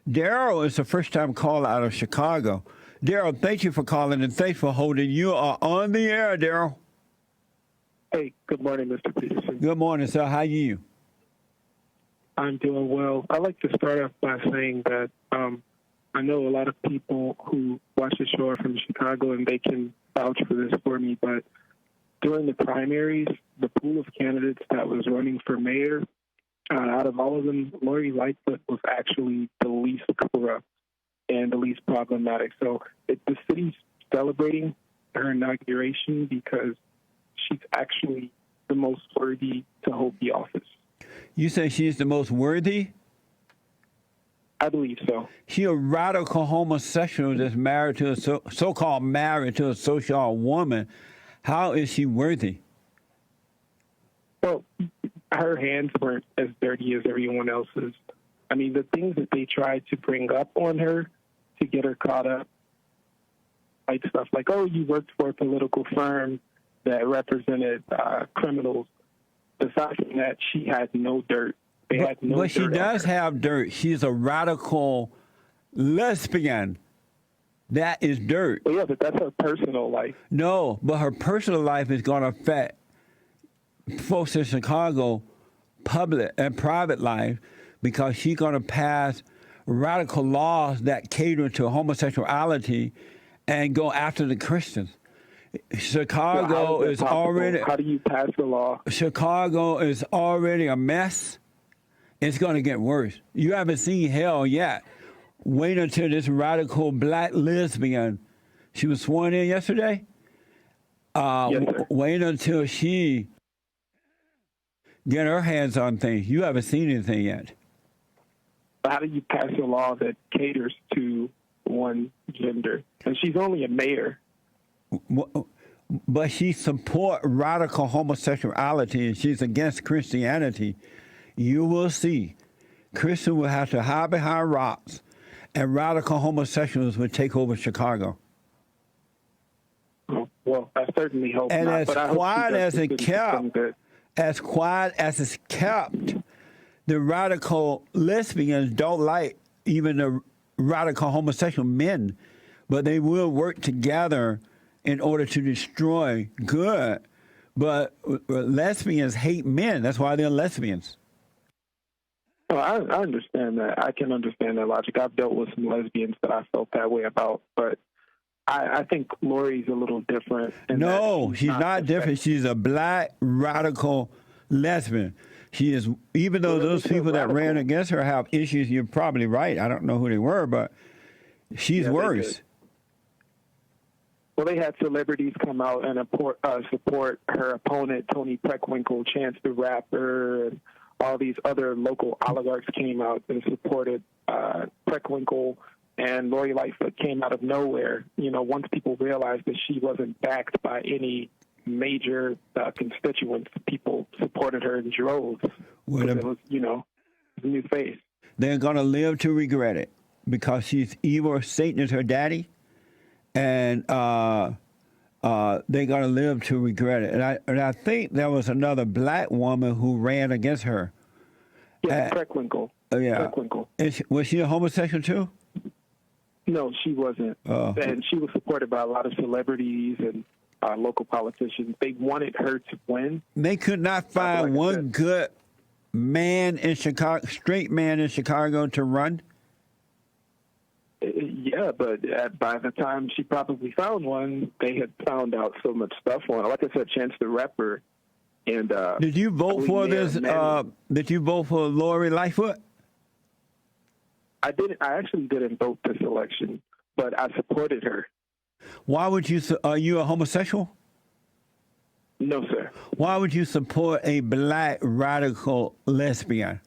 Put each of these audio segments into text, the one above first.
Darryl is a first-time caller out of Chicago. Darryl, thank you for calling and thanks for holding. You are on the air, Darryl. Hey, good morning, Mr. Peterson. Good morning, sir. How are you? I'm doing well. I'd like to start off by saying that I know a lot of people who watch the show are from Chicago, and they can vouch for this for me, but during the primaries, the pool of candidates that was running for mayor, out of all of them, Lori Lightfoot was actually the least corrupt and the least problematic. So the city's celebrating her inauguration because she's actually the most worthy to hold the office. You say she's the most worthy? I believe so. She a radical homosexual that's married to a so-called married to a social woman. How is she worthy? Well, her hands weren't as dirty as everyone else's. I mean, the things that they tried to bring up on her to get her caught up, like stuff like, oh, you worked for a political firm that represented criminals. Aside from that, she had no dirt. But she does have dirt. She's a radical lesbian. That is dirt. Well, yeah, but that's her personal life. No, but her personal life is going to affect folks in Chicago public and private life because she's going to pass radical laws that cater to homosexuality and go after the Christians. Chicago is already... How do you pass the law? Chicago is already a mess. It's going to get worse. You haven't seen hell yet. Wait until this radical black lesbian, she was sworn in yesterday? Yes, sir. Wait until she get her hands on things. You haven't seen anything yet. How do you pass a law that caters to one gender? And she's only a mayor. But she supports radical homosexuality and she's against Christianity. You will see Christians will have to hide behind rocks and radical homosexuals will take over Chicago. Oh, well, I certainly hope and not. As quiet as it's kept, the radical lesbians don't like even the radical homosexual men, but they will work together in order to destroy good. But lesbians hate men. That's why they're lesbians. Well, I understand that. I can understand that logic. I've dealt with some lesbians that I felt that way about, but I think Lori's a little different. No, she's not different. She's a black radical lesbian. She is, even though those people that ran against her have issues, you're probably right. I don't know who they were, but she's worse. Well, they had celebrities come out and support her opponent, Tony Preckwinkle, Chance the Rapper, and all these other local oligarchs came out and supported Preckwinkle, and Lori Lightfoot came out of nowhere. You know, once people realized that she wasn't backed by any major constituents, people supported her in droves. Well, it was, a new face. They're going to live to regret it because she's evil. Satan is her daddy. And they're going to live to regret it. And I think there was another black woman who ran against her. Yeah, Preckwinkle. Yeah. Preckwinkle. Was she a homosexual too? No, she wasn't. And she was supported by a lot of celebrities and local politicians. They wanted her to win. They could not find one good man in Chicago, straight man in Chicago to run. Yeah, but by the time she probably found one, they had found out so much stuff on it. Like I said, Chance the Rapper. And did you vote for this? Did you vote for Lori Lightfoot? I didn't. I actually didn't vote this election, but I supported her. Why would you? Are you a homosexual? No, sir. Why would you support a black radical lesbian?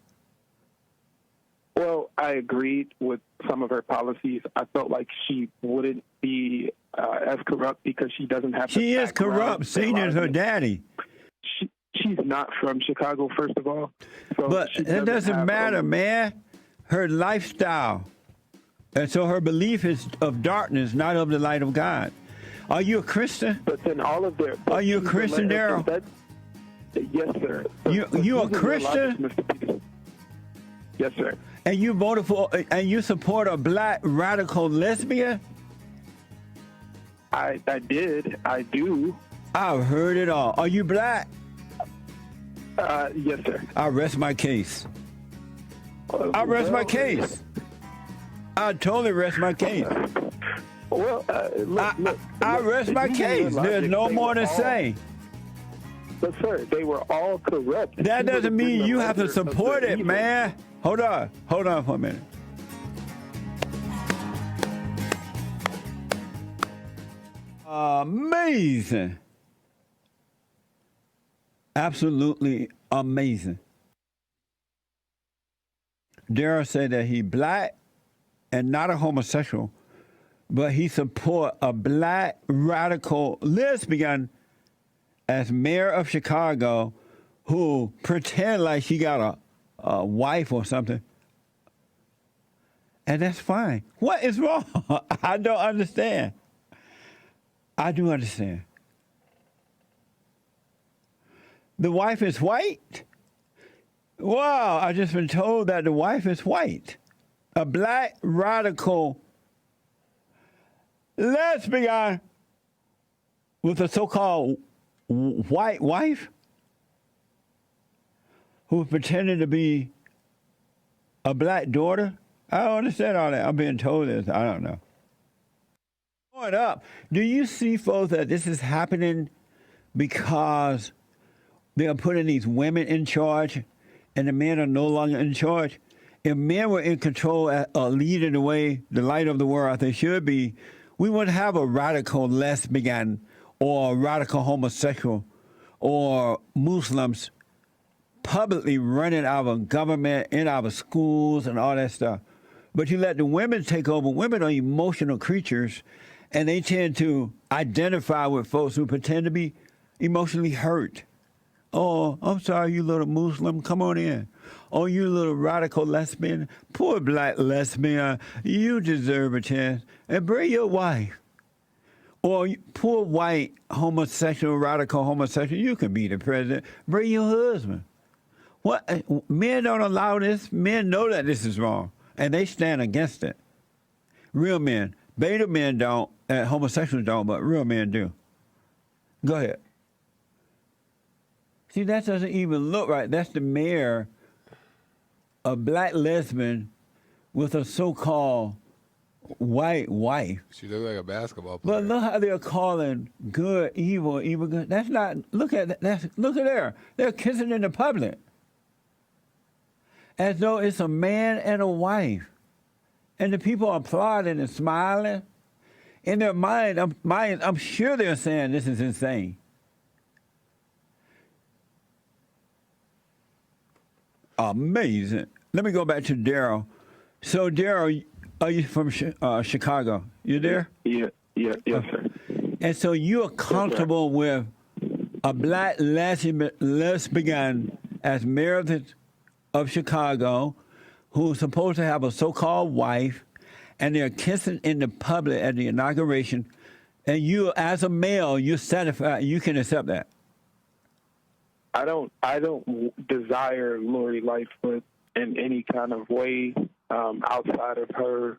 Well, I agreed with some of her policies. I felt like she wouldn't be as corrupt because she doesn't have. She is corrupt. Satan is her daddy. She's not from Chicago, first of all. So but it doesn't matter, man. Her lifestyle, and so her belief is of darkness, not of the light of God. Are you a Christian? But then all of their. Are you a Christian, Darryl? Yes, sir. You a Christian? Mr. Peterson. Yes, sir. And you voted for, and you support a black radical lesbian? I did. I do. I've heard it all. Are you black? Yes, sir. I rest my case. I rest my case. I totally rest my case. Well, look, I rest my case. There's no more to say. But, sir, they were all corrupt. That doesn't mean you have to support it, man. Hold on for a minute. Amazing. Absolutely amazing. Darryl said that he black and not a homosexual, but he support a black radical lesbian as mayor of Chicago who pretend like she got a wife or something. And that's fine. What is wrong? I don't understand. I do understand. The wife is white? Wow, I just been told that the wife is white. A black radical lesbian with a so-called white wife who pretended to be a black daughter. I don't understand all that. I'm being told this. I don't know. Going up, do you see, folks, that this is happening because they are putting these women in charge and the men are no longer in charge? If men were in control or leading the way, the light of the world, they should be, we wouldn't have a radical lesbian or a radical homosexual or Muslims publicly running our government, in our schools and all that stuff. But you let the women take over. Women are emotional creatures, and they tend to identify with folks who pretend to be emotionally hurt. Oh, I'm sorry, you little Muslim, come on in. Oh, you little radical lesbian, poor black lesbian, you deserve a chance. And bring your wife. Or poor white homosexual, radical homosexual, you can be the president. Bring your husband. What? Men don't allow this. Men know that this is wrong, and they stand against it. Real men. Beta men don't, homosexuals don't, but real men do. Go ahead. See, that doesn't even look right. That's the mayor, a black lesbian with a so-called white wife. She looks like a basketball player. But look how they're calling good evil, evil good. That's not. Look at that. Look at there. They're kissing in the public, as though it's a man and a wife, and the people are applauding and smiling. In their mind, I'm sure they're saying this is insane. Amazing. Let me go back to Darryl. So, Darryl, are you from Chicago? You there? Yes, sir. And so you are comfortable with a black lesbian as mayor of Chicago who's supposed to have a so-called wife, and they're kissing in the public at the inauguration, and you, as a male, you're satisfied, you can accept that? I don't desire Lori Lightfoot in any kind of way outside of her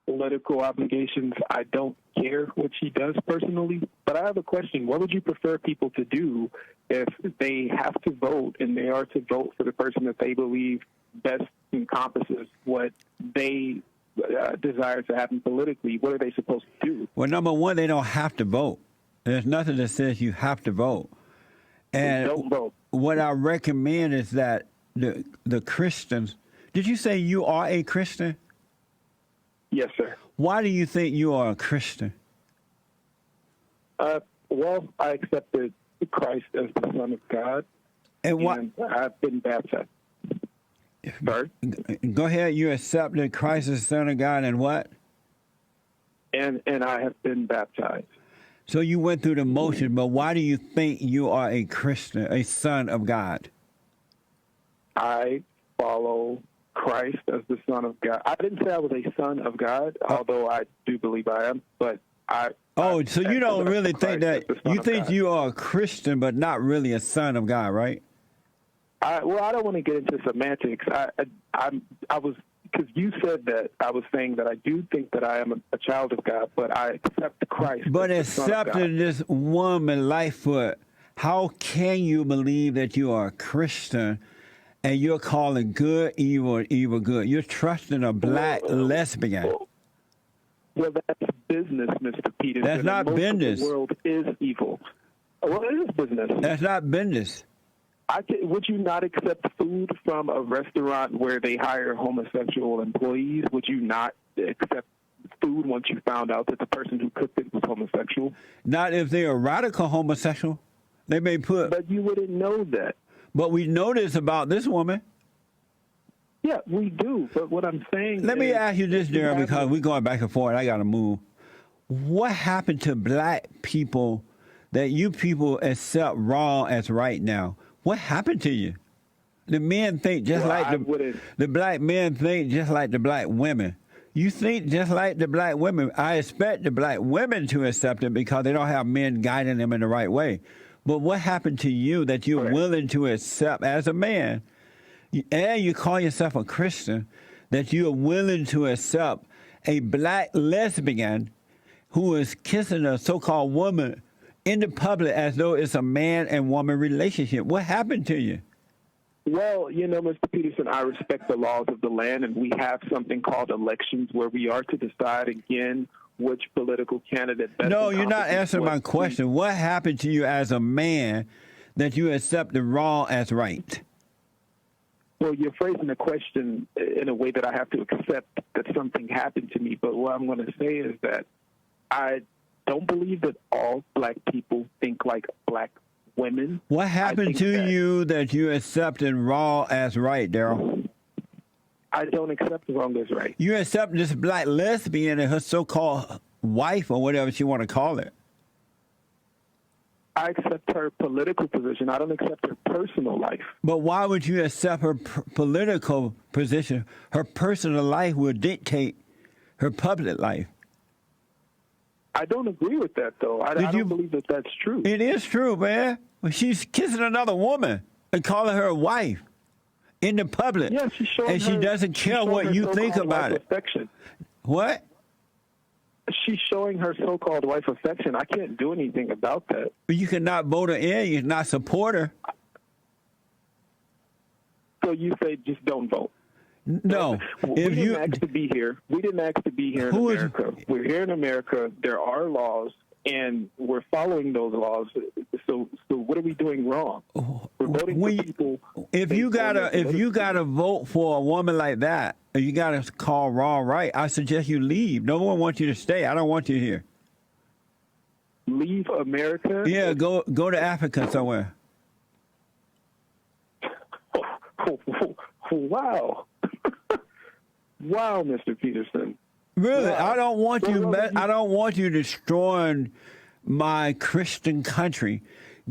political obligations. I don't care what she does personally, but I have a question. What would you prefer people to do if they have to vote and they are to vote for the person that they believe best encompasses what they desire to happen politically? What are they supposed to do? Well, number one, they don't have to vote. There's nothing that says you have to vote. And don't vote. What I recommend is that the Christians. Did you say you are a Christian? Yes, sir. Why do you think you are a Christian? Well, I accepted Christ as the Son of God, and I've been baptized. Sorry? Go ahead. You accepted Christ as the Son of God, and what? And I have been baptized. So you went through the motion, but why do you think you are a Christian, a son of God? I follow Christ as the Son of God. I didn't say I was a son of God, although I do believe I am, but so you don't really think that, you think you are a Christian, but not really a son of God, right? I don't want to get into semantics. I was, because you said that I was saying that I do think that I am a child of God, but I accept Christ. But as the Son of God. accepting this woman, Lightfoot, how can you believe that you are a Christian and you're calling good evil and evil good? You're trusting a black lesbian. Well, that's business, Mr. Peterson. That's not most business. Of the world is evil. Well, it is business. That's not business. Would you not accept food from a restaurant where they hire homosexual employees? Would you not accept food once you found out that the person who cooked it was homosexual? Not if they're a radical homosexual. They may put. But you wouldn't know that. But we know this about this woman. Yeah, we do. But what I'm saying Let me ask you this, Darryl, have because we're going back and forth. I got to move. What happened to black people that you people accept wrong as right now? What happened to you? The men think just like the black men think just like the black women. You think just like the black women. I expect the black women to accept it because they don't have men guiding them in the right way. But what happened to you that you're willing to accept as a man, and you call yourself a Christian, that you're willing to accept a black lesbian who is kissing a so-called woman in the public as though it's a man and woman relationship? What happened to you? Well, Mr. Peterson, I respect the laws of the land, and we have something called elections where we are to decide again which political candidate best. No, you're not answering my question. What happened to you as a man that you accept the wrong as right? Well, you're phrasing the question in a way that I have to accept that something happened to me. But what I'm going to say is that I don't believe that all black people think like black women. What happened to you that you accepted wrong as right, Darryl? I don't accept wrong as right. You accept this black lesbian and her so-called wife or whatever she want to call it. I accept her political position. I don't accept her personal life. But why would you accept her political position? Her personal life will dictate her public life. I don't agree with that, though. I don't believe that that's true. It is true, man. She's kissing another woman and calling her a wife in the public. Yeah, she's showing and she doesn't care what you think about it. Affection. What? She's showing her so-called wife affection. I can't do anything about that. But you cannot vote her in. You cannot support her. So you say just don't vote? No. We didn't ask to be here. We didn't ask to be here in America. We're here in America. There are laws, and we're following those laws. So what are we doing wrong? We're voting for people. If you gotta vote for a woman like that, and you gotta call wrong right, I suggest you leave. No one wants you to stay. I don't want you here. Leave America? Yeah, go to Africa somewhere. Wow. Wow, Mr. Peterson. Really, wow. I don't want you destroying my Christian country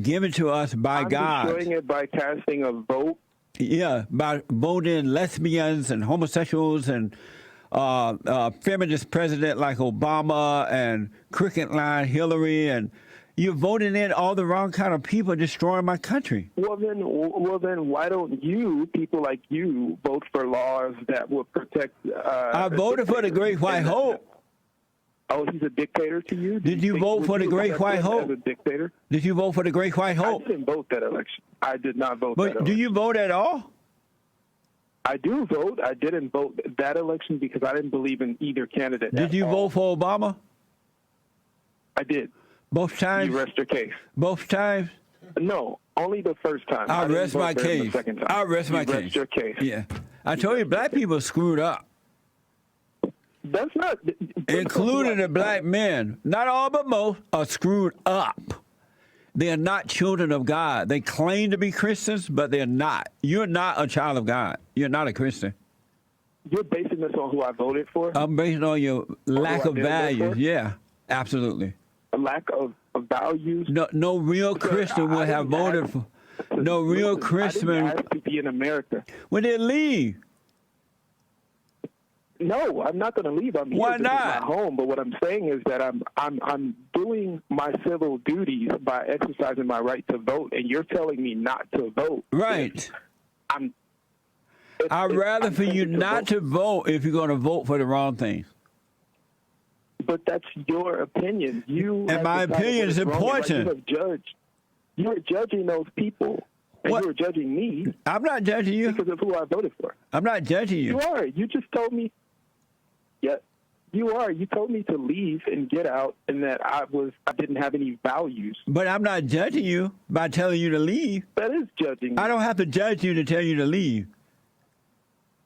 given to us by God. I'm destroying it by casting a vote. Yeah, by voting lesbians and homosexuals and feminist president like Obama and cricket line Hillary, and you're voting in all the wrong kind of people, destroying my country. Well, then, why don't you, people like you, vote for laws that will protect? I voted for the Great White Hope. Oh, he's a dictator to you? Did you vote for the Great White Hope? As a dictator? Did you vote for the Great White Hope? I didn't vote that election. I did not vote that election. But do you vote at all? I do vote. I didn't vote that election because I didn't believe in either candidate. Did you vote for Obama? I did. Both times? You rest your case. Both times? No, only the first time. I rest my case. The second time. I rest my case. Rest your case. Yeah. I told you, black people screwed up. That's not... Including the black men. Not all, but most are screwed up. They are not children of God. They claim to be Christians, but they're not. You're not a child of God. You're not a Christian. You're basing this on who I voted for? I'm basing on your lack of values. Yeah, absolutely. A lack of values? No real Christian would have voted for. No real Christian. I didn't ask to be in America. When they leave. No, I'm not going to leave. I'm here. Why not? This is my home. But what I'm saying is that I'm doing my civil duties by exercising my right to vote, and you're telling me not to vote. Right. I'd rather I'm for you tempted not vote. to vote if you're going to vote for the wrong thing. But that's your opinion. You And have my decided opinion what is is wrong and right. important. You have judged. You are judging those people, and What? you are judging me I'm not judging you. because of who I voted for. I'm not judging You you. are. You just told me. Yeah, you are. You told me to leave and get out, and that I didn't have any values. But I'm not judging you by telling you to leave. That is judging. I don't have to judge you to tell you to leave.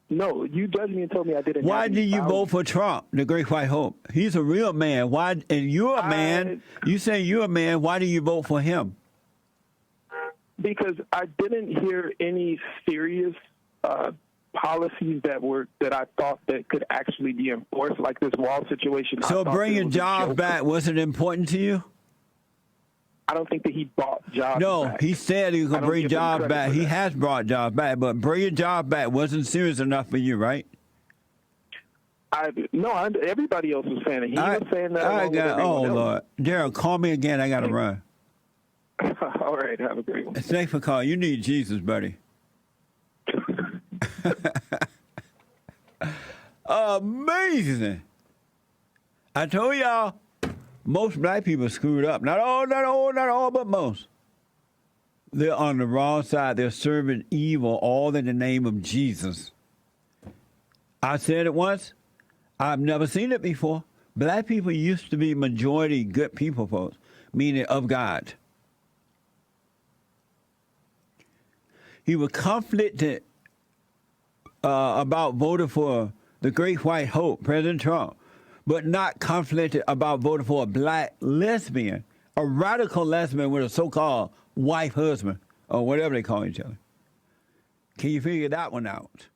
No, you judged me and told me I didn't. Why have did any you values. vote for Trump, the Great White Hope? He's a real man. Why? And you're a man. You say you're a man. Why do you vote for him? Because I didn't hear any serious policies that I thought that could actually be enforced, like this wall situation. I So thought bringing that it was a jobs joke. back wasn't important to you? I don't think that he bought jobs No, back. he said he was I going to don't bring give him jobs credit back. for He that. has brought jobs back, but bringing jobs back wasn't serious enough for you, right? Everybody else was saying it. He was saying that. Along with everyone else. Lord. Darryl, call me again. I got to run. All right, have a great one. Thanks for calling. You need Jesus, buddy. Amazing. I told y'all, most black people screwed up. Not all, but most. They're on the wrong side. They're serving evil, all in the name of Jesus. I said it once. I've never seen it before. Black people used to be majority good people, folks, meaning of God. He was conflicted about voting for the Great White Hope, President Trump, but not conflicted about voting for a black lesbian, a radical lesbian with a so-called wife husband, or whatever they call each other. Can you figure that one out?